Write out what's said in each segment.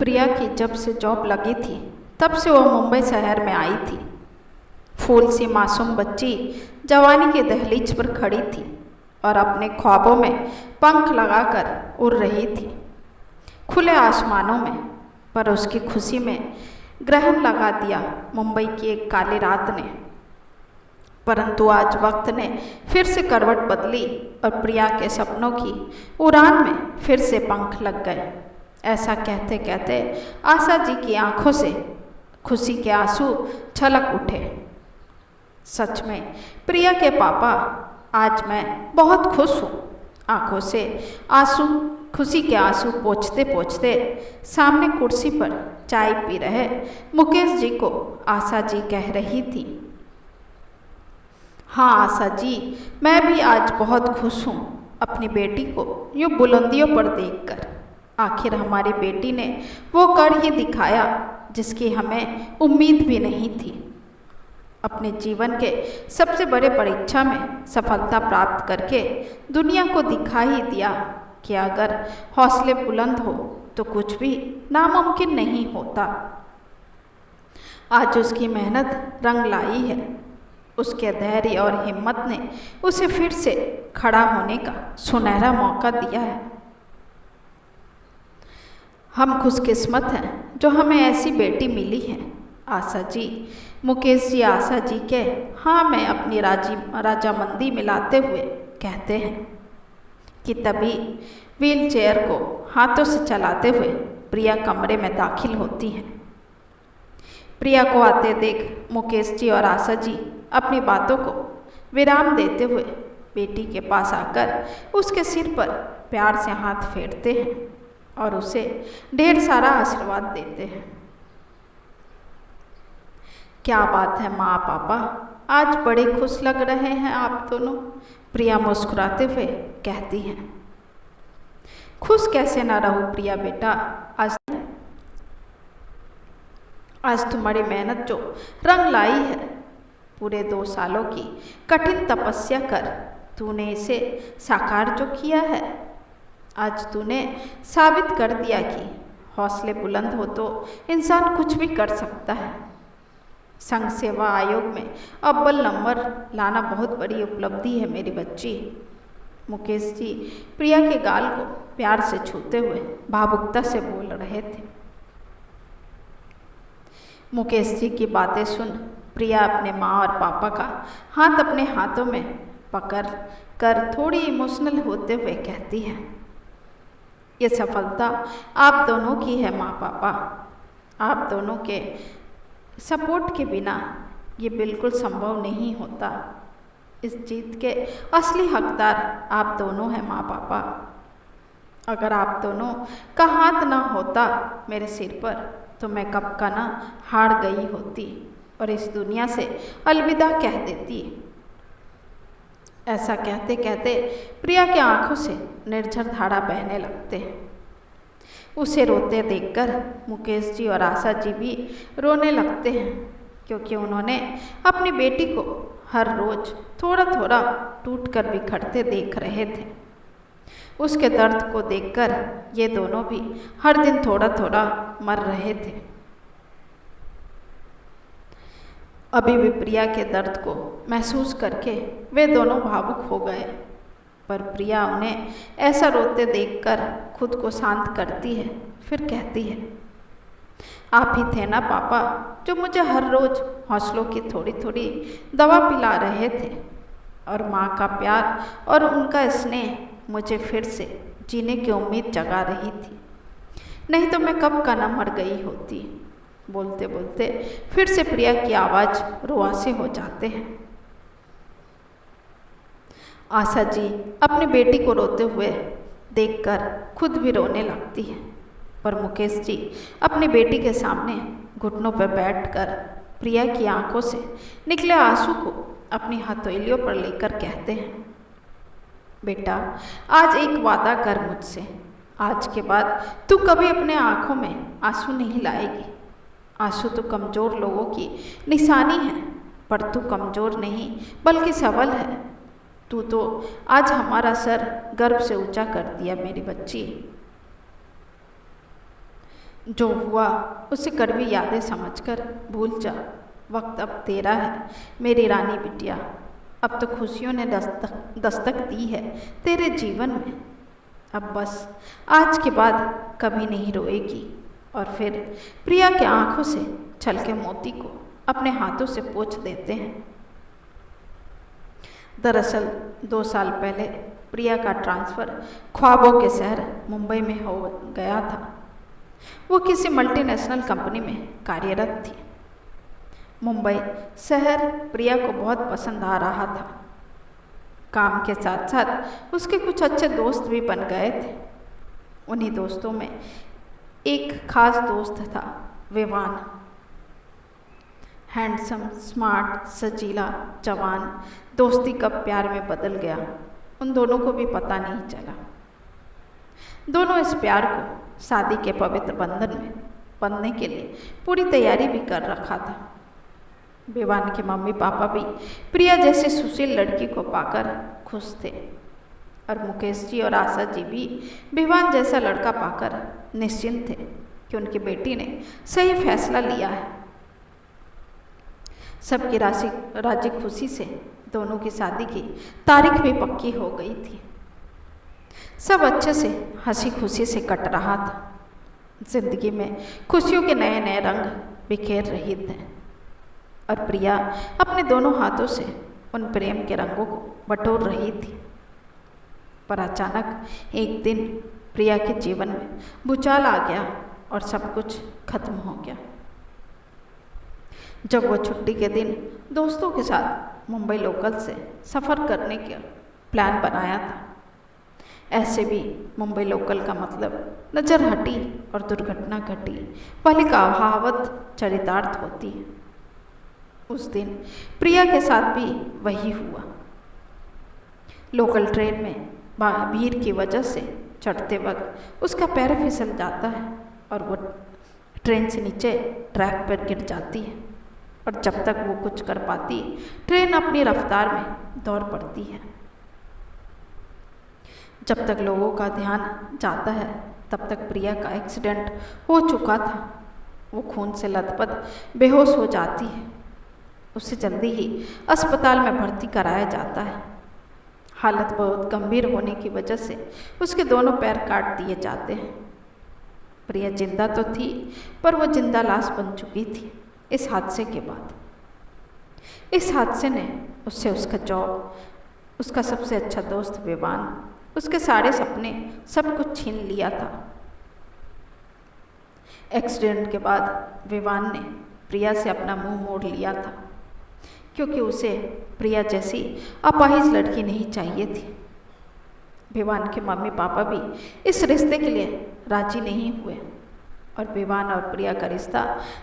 प्रिया की जब से जॉब लगी थी तब से वो मुंबई शहर में आई थी। फूल सी मासूम बच्ची जवानी के दहलीज पर खड़ी थी और अपने ख्वाबों में पंख लगाकर उड़ रही थी खुले आसमानों में। पर उसकी खुशी में ग्रहण लगा दिया मुंबई की एक काली रात ने। परंतु आज वक्त ने फिर से करवट बदली और प्रिया के सपनों की उड़ान में फिर से पंख लग गए। ऐसा कहते कहते आशा जी की आंखों से खुशी के आंसू छलक उठे। सच में प्रिया के पापा, आज मैं बहुत खुश हूँ। आंखों से आंसू, खुशी के आंसू पोंछते पोंछते सामने कुर्सी पर चाय पी रहे मुकेश जी को आशा जी कह रही थी, हाँ आशा जी, मैं भी आज बहुत खुश हूँ अपनी बेटी को यूँ बुलंदियों पर देखकर। आखिर हमारी बेटी ने वो कर ही दिखाया जिसकी हमें उम्मीद भी नहीं थी। अपने जीवन के सबसे बड़े परीक्षा में सफलता प्राप्त करके दुनिया को दिखा ही दिया कि अगर हौसले बुलंद हो तो कुछ भी नामुमकिन नहीं होता। आज उसकी मेहनत रंग लाई है। उसके धैर्य और हिम्मत ने उसे फिर से खड़ा होने का सुनहरा मौका दिया है। हम खुशकिस्मत हैं जो हमें ऐसी बेटी मिली है आशा जी। मुकेश जी आशा जी के हाँ में अपनी राजामंदी मिलाते हुए कहते हैं कि तभी व्हील चेयर को हाथों से चलाते हुए प्रिया कमरे में दाखिल होती हैं। प्रिया को आते देख मुकेश जी और आशा जी अपनी बातों को विराम देते हुए बेटी के पास आकर उसके सिर पर प्यार से हाथ फेरते हैं और उसे ढेर सारा आशीर्वाद देते हैं। क्या बात है माँ पापा, आज बड़े खुश लग रहे हैं आप दोनों, प्रिया मुस्कुराते हुए कहती हैं। खुश कैसे ना रहूं प्रिया बेटा, आज तुम्हारी मेहनत जो रंग लाई है, पूरे 2 सालों की कठिन तपस्या कर तूने इसे साकार जो किया है, आज तूने साबित कर दिया कि हौसले बुलंद हो तो इंसान कुछ भी कर सकता है। संघ सेवा आयोग में अव्वल नंबर लाना बहुत बड़ी उपलब्धि है मेरी बच्ची। मुकेश जी प्रिया के गाल को प्यार से छूते हुए भावुकता से बोल रहे थे। मुकेश जी की बातें सुन प्रिया अपने माँ और पापा का हाथ अपने हाथों में पकड़ कर थोड़ी इमोशनल होते हुए कहती है, ये सफलता आप दोनों की है माँ पापा। आप दोनों के सपोर्ट के बिना ये बिल्कुल संभव नहीं होता। इस जीत के असली हकदार आप दोनों हैं माँ पापा। अगर आप दोनों का हाथ ना होता मेरे सिर पर तो मैं कब का ना हार गई होती और इस दुनिया से अलविदा कह देती। ऐसा कहते कहते प्रिया की आंखों से निर्झर धारा बहने लगते हैं। उसे रोते देखकर मुकेश जी और आशा जी भी रोने लगते हैं, क्योंकि उन्होंने अपनी बेटी को हर रोज थोड़ा थोड़ा टूटकर बिखरते देख रहे थे। उसके दर्द को देखकर ये दोनों भी हर दिन थोड़ा थोड़ा मर रहे थे। अभी भी प्रिया के दर्द को महसूस करके वे दोनों भावुक हो गए, पर प्रिया उन्हें ऐसा रोते देखकर खुद को शांत करती है। फिर कहती है, आप ही थे ना पापा जो मुझे हर रोज हौसलों की थोड़ी थोड़ी दवा पिला रहे थे, और माँ का प्यार और उनका स्नेह मुझे फिर से जीने की उम्मीद जगा रही थी। नहीं तो मैं कब का ना मर गई होती। बोलते बोलते फिर से प्रिया की आवाज़ रुआसे हो जाते हैं। आशा जी अपनी बेटी को रोते हुए देखकर खुद भी रोने लगती है, पर मुकेश जी अपनी बेटी के सामने घुटनों पर बैठकर प्रिया की आंखों से निकले आंसू को अपनी हथेलियों पर लेकर कहते हैं, बेटा आज एक वादा कर मुझसे, आज के बाद तू कभी अपने आंखों में आंसू नहीं लाएगी। आंसू तो कमज़ोर लोगों की निशानी है, पर तू कमज़ोर नहीं बल्कि सबल है। तू तो आज हमारा सर गर्व से ऊंचा कर दिया मेरी बच्ची। जो हुआ उसे कड़वी यादें समझकर भूल जा। वक्त अब तेरा है मेरी रानी बिटिया। अब तो खुशियों ने दस्तक दी है तेरे जीवन में। अब बस आज के बाद कभी नहीं रोएगी। और फिर प्रिया के आंखों से छलके मोती को अपने हाथों से पोंछ देते हैं। दरअसल 2 साल पहले प्रिया का ट्रांसफ़र ख्वाबों के शहर मुंबई में हो गया था। वो किसी मल्टीनेशनल कंपनी में कार्यरत थी। मुंबई शहर प्रिया को बहुत पसंद आ रहा था। काम के साथ साथ उसके कुछ अच्छे दोस्त भी बन गए थे। उन्हीं दोस्तों में एक खास दोस्त था विवान। हैंडसम, स्मार्ट, सजीला, जवान। दोस्ती कब प्यार में बदल गया उन दोनों को भी पता नहीं चला। दोनों इस प्यार को शादी के पवित्र बंधन में बंधने के लिए पूरी तैयारी भी कर रखा था। विवान के मम्मी पापा भी प्रिया जैसी सुशील लड़की को पाकर खुश थे। और मुकेश जी और आशा जी भी विवान जैसा लड़का पाकर निश्चिंत थे कि उनकी बेटी ने सही फैसला लिया है। सबकी राजी खुशी से दोनों की शादी की तारीख भी पक्की हो गई थी। सब अच्छे से हंसी खुशी से कट रहा था। जिंदगी में खुशियों के नए नए रंग बिखेर रहे थे और प्रिया अपने दोनों हाथों से उन प्रेम के रंगों को बटोर रही थी। पर अचानक एक दिन प्रिया के जीवन में भूचाल आ गया और सब कुछ खत्म हो गया। जब वो छुट्टी के दिन दोस्तों के साथ मुंबई लोकल से सफ़र करने का प्लान बनाया था। ऐसे भी मुंबई लोकल का मतलब नज़र हटी और दुर्घटना घटी वाली कहावत चरितार्थ होती है। उस दिन प्रिया के साथ भी वही हुआ। लोकल ट्रेन में भीड़ की वजह से चढ़ते वक्त उसका पैर फिसल जाता है और वो ट्रेन से नीचे ट्रैक पर गिर जाती है। और जब तक वो कुछ कर पाती ट्रेन अपनी रफ्तार में दौड़ पड़ती है। जब तक लोगों का ध्यान जाता है तब तक प्रिया का एक्सीडेंट हो चुका था। वो खून से लथपथ बेहोश हो जाती है। उसे जल्दी ही अस्पताल में भर्ती कराया जाता है। हालत बहुत गंभीर होने की वजह से उसके दोनों पैर काट दिए जाते हैं। प्रिया जिंदा तो थी पर वो जिंदा लाश बन चुकी थी इस हादसे के बाद। इस हादसे ने उससे उसका जॉब, उसका सबसे अच्छा दोस्त विवान, उसके सारे सपने, सब कुछ छीन लिया था। एक्सीडेंट के बाद विवान ने प्रिया से अपना मुंह मोड़ लिया था क्योंकि उसे प्रिया जैसी अपाहिज लड़की नहीं चाहिए थी। विवान के मम्मी पापा भी इस रिश्ते के लिए राजी नहीं हुए और विवान और प्रिया का रिश्ता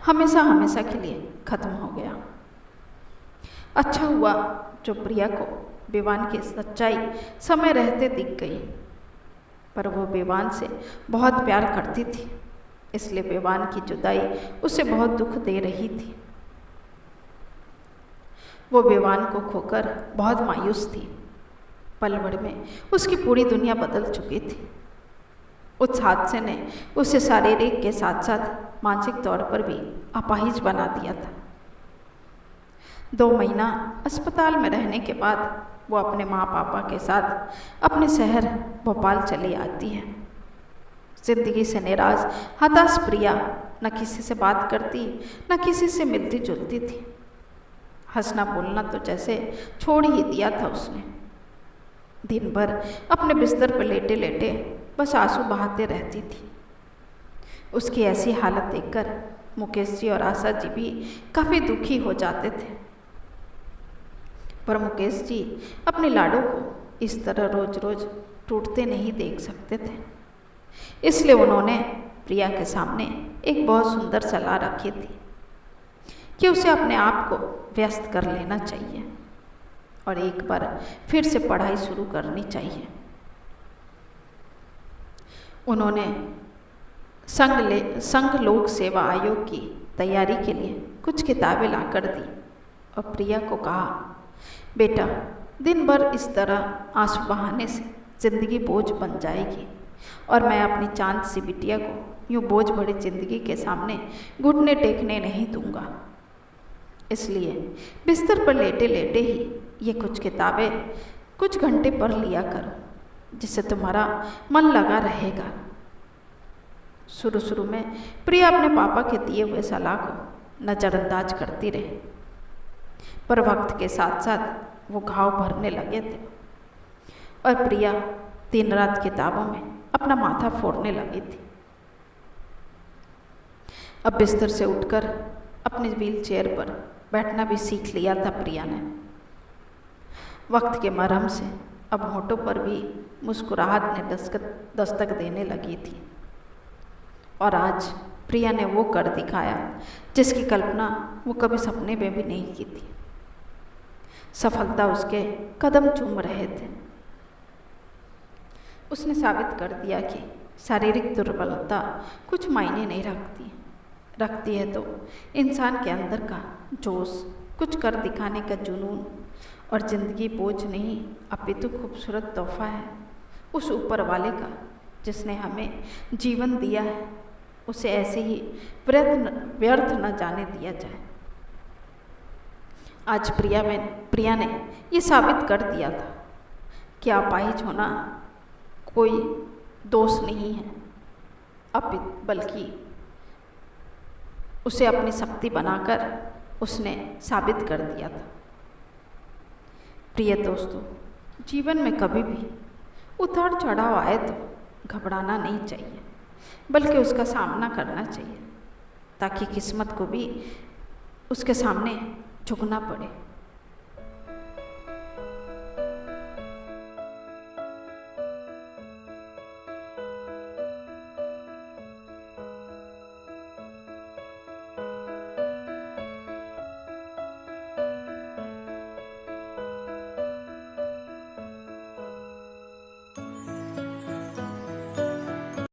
हमेशा हमेशा के लिए खत्म हो गया। अच्छा हुआ जो प्रिया को विवान की सच्चाई समय रहते दिख गई। पर वो विवान से बहुत प्यार करती थी, इसलिए विवान की जुदाई उसे बहुत दुख दे रही थी। वो विवान को खोकर बहुत मायूस थी। पल भर में उसकी पूरी दुनिया बदल चुकी थी। उस हादसे ने उसे शारीरिक के साथ साथ मानसिक तौर पर भी अपाहिज बना दिया था। 2 महीना अस्पताल में रहने के बाद वो अपने माँ पापा के साथ अपने शहर भोपाल चली आती है। जिंदगी से निराश हताश प्रिया न किसी से बात करती, न किसी से मिलती जुलती थी। हंसना बोलना तो जैसे छोड़ ही दिया था उसने। दिन भर अपने बिस्तर पर लेटे लेटे बस आंसू बहाते रहती थी। उसकी ऐसी हालत देखकर मुकेश जी और आशा जी भी काफ़ी दुखी हो जाते थे। पर मुकेश जी अपने लाडो को इस तरह रोज रोज टूटते नहीं देख सकते थे, इसलिए उन्होंने प्रिया के सामने एक बहुत सुंदर सलाह रखी थी कि उसे अपने आप को व्यस्त कर लेना चाहिए और एक बार फिर से पढ़ाई शुरू करनी चाहिए। उन्होंने संघ लोक सेवा आयोग की तैयारी के लिए कुछ किताबें लाकर दी और प्रिया को कहा, बेटा दिन भर इस तरह आंसू बहाने से जिंदगी बोझ बन जाएगी, और मैं अपनी चांद सी बिटिया को यूँ बोझ भरी जिंदगी के सामने घुटने टेकने नहीं दूंगा। इसलिए बिस्तर पर लेटे लेटे ही ये कुछ किताबें कुछ घंटे पढ़ लिया करो, जिससे तुम्हारा मन लगा रहेगा। शुरू शुरू में प्रिया अपने पापा के दिए हुए सलाह को नज़रअंदाज करती रही, पर वक्त के साथ साथ वो घाव भरने लगे थे और प्रिया दिन रात किताबों में अपना माथा फोड़ने लगी थी। अब बिस्तर से उठकर अपने व्हील चेयर पर बैठना भी सीख लिया था प्रिया ने। वक्त के मरहम से अब होठों पर भी मुस्कुराहट ने दस्तक देने लगी थी और आज प्रिया ने वो कर दिखाया जिसकी कल्पना वो कभी सपने में भी नहीं की थी। सफलता उसके कदम चूम रहे थे। उसने साबित कर दिया कि शारीरिक दुर्बलता कुछ मायने नहीं रखती है तो इंसान के अंदर का जोश, कुछ कर दिखाने का जुनून और ज़िंदगी बोझ नहीं अपितु खूबसूरत तोहफा है उस ऊपर वाले का जिसने हमें जीवन दिया है। उसे ऐसे ही व्यर्थ न जाने दिया जाए। आज प्रिया ने ये साबित कर दिया था कि अपाहिज होना कोई दोष नहीं है, बल्कि उसे अपनी शक्ति बनाकर उसने साबित कर दिया था। प्रिय दोस्तों, जीवन में कभी भी उतार चढ़ाव आए तो घबराना नहीं चाहिए, बल्कि उसका सामना करना चाहिए ताकि किस्मत को भी उसके सामने झुकना पड़े।